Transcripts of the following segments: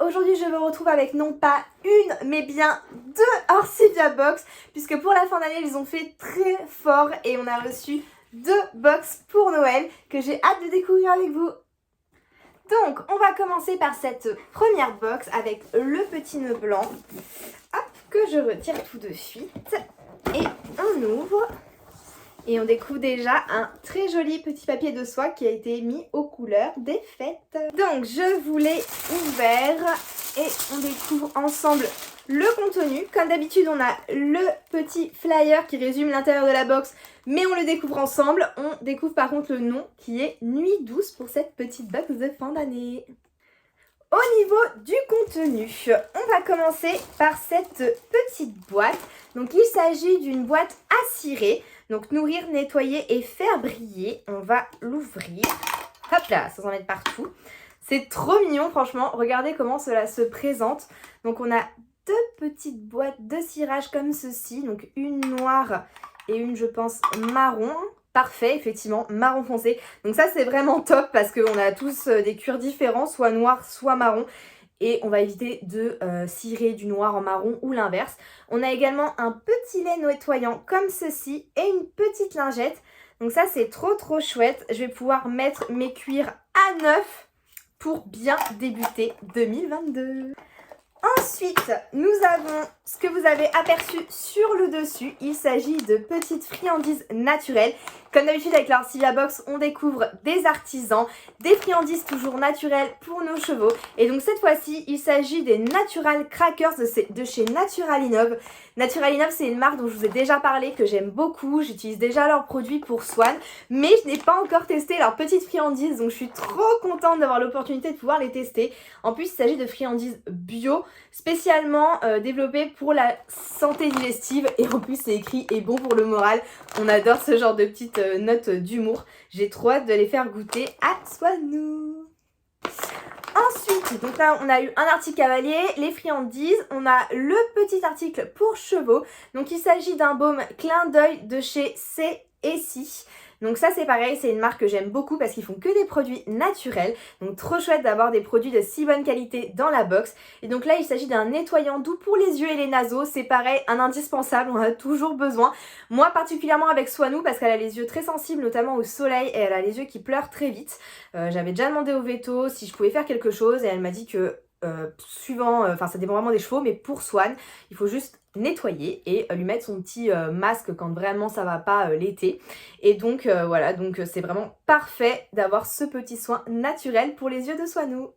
Aujourd'hui je me retrouve avec non pas une mais bien deux Orsivia Box, puisque pour la fin d'année ils ont fait très fort et on a reçu deux box pour Noël que j'ai hâte de découvrir avec vous. Donc on va commencer par cette première box avec le petit nœud blanc, hop, que je retire tout de suite et on ouvre. Et on découvre déjà un très joli petit papier de soie qui a été mis aux couleurs des fêtes. Donc je vous l'ai ouvert et on découvre ensemble le contenu. Comme d'habitude on a le petit flyer qui résume l'intérieur de la box, mais on le découvre ensemble. On découvre par contre le nom qui est Nuit douce pour cette petite box de fin d'année. Au niveau du contenu, on va commencer par cette petite boîte. Donc il s'agit d'une boîte à cirer. Donc nourrir, nettoyer et faire briller. On va l'ouvrir. Hop là, sans en mettre partout. C'est trop mignon franchement. Regardez comment cela se présente. Donc on a deux petites boîtes de cirage comme ceci. Donc une noire et une je pense marron. Parfait, effectivement, marron foncé. Donc ça c'est vraiment top parce qu'on a tous des cuirs différents, soit noir, soit marron. Et on va éviter de cirer du noir en marron ou l'inverse. On a également un petit lait nettoyant comme ceci et une petite lingette. Donc ça c'est trop chouette. Je vais pouvoir mettre mes cuirs à neuf pour bien débuter 2022. Ensuite, nous avons ce que vous avez aperçu sur le dessus. Il s'agit de petites friandises naturelles. Comme d'habitude avec la Orsivia Box, on découvre des artisans, des friandises toujours naturelles pour nos chevaux. Et donc cette fois-ci, il s'agit des Natural Crackers de chez Natural Innov. Natural Innov, c'est une marque dont je vous ai déjà parlé, que j'aime beaucoup. J'utilise déjà leurs produits pour Swan, mais je n'ai pas encore testé leurs petites friandises. Donc je suis trop contente d'avoir l'opportunité de pouvoir les tester. En plus, il s'agit de friandises bio, spécialement développées pour la santé digestive. Et en plus, c'est écrit « et bon pour le moral ». On adore ce genre de petites notes d'humour. J'ai trop hâte de les faire goûter à Swanou. Ensuite, donc là on a eu un article cavalier, les friandises, on a le petit article pour chevaux. Donc il s'agit d'un baume clin d'œil de chez C&C. Donc ça c'est pareil, c'est une marque que j'aime beaucoup parce qu'ils font que des produits naturels. Donc trop chouette d'avoir des produits de si bonne qualité dans la box. Et donc là il s'agit d'un nettoyant doux pour les yeux et les naseaux. C'est pareil, un indispensable, on en a toujours besoin. Moi particulièrement avec Swanou parce qu'elle a les yeux très sensibles, notamment au soleil, et elle a les yeux qui pleurent très vite. J'avais déjà demandé au veto si je pouvais faire quelque chose et elle m'a dit que ça dépend vraiment des chevaux, mais pour Swan, il faut juste nettoyer et lui mettre son petit masque quand vraiment ça va pas l'été. Et donc voilà, donc c'est vraiment parfait d'avoir ce petit soin naturel pour les yeux de Swanou.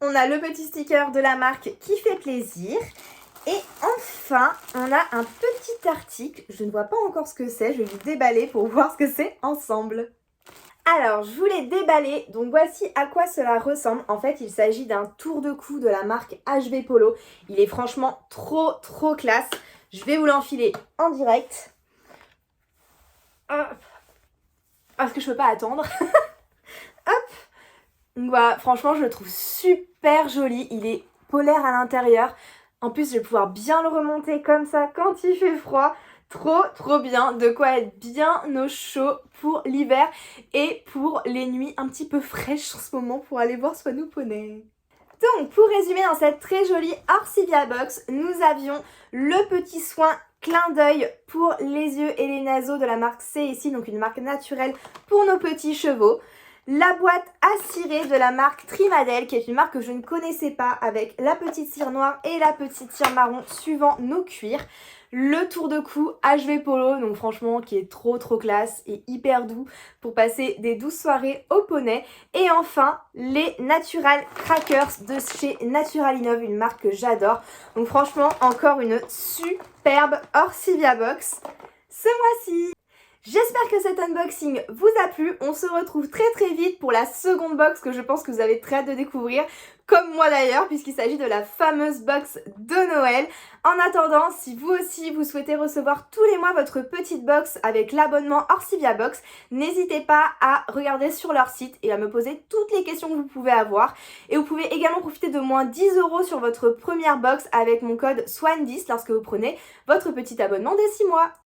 On a le petit sticker de la marque qui fait plaisir. Et enfin, on a un petit article, je ne vois pas encore ce que c'est, je vais vous déballer pour voir ce que c'est ensemble. Alors, je vous l'ai déballé, donc voici à quoi cela ressemble. En fait, il s'agit d'un tour de cou de la marque HV Polo. Il est franchement trop classe. Je vais vous l'enfiler en direct. Hop. Parce que je peux pas attendre. Hop. Donc voilà, franchement, je le trouve super joli. Il est polaire à l'intérieur. En plus, je vais pouvoir bien le remonter comme ça quand il fait froid. Trop bien, de quoi être bien au chaud pour l'hiver et pour les nuits un petit peu fraîches en ce moment pour aller voir Swanou Poney. Donc pour résumer, dans cette très jolie Orsivia Box, nous avions le petit soin clin d'œil pour les yeux et les naseaux de la marque C&C, donc une marque naturelle pour nos petits chevaux. La boîte à cirer de la marque Trimadel, qui est une marque que je ne connaissais pas, avec la petite cire noire et la petite cire marron suivant nos cuirs. Le tour de cou HV Polo, donc franchement qui est trop classe et hyper doux pour passer des douces soirées au poney. Et enfin les Natural Crackers de chez Natural Innov, une marque que j'adore. Donc franchement encore une superbe Orsivia Box ce mois-ci. J'espère que cet unboxing vous a plu. On se retrouve très vite pour la seconde box que je pense que vous avez très hâte de découvrir, comme moi d'ailleurs, puisqu'il s'agit de la fameuse box de Noël. En attendant, si vous aussi vous souhaitez recevoir tous les mois votre petite box avec l'abonnement Orsivia Box, n'hésitez pas à regarder sur leur site et à me poser toutes les questions que vous pouvez avoir. Et vous pouvez également profiter de moins 10 € sur votre première box avec mon code SWAN10 lorsque vous prenez votre petit abonnement de 6 mois.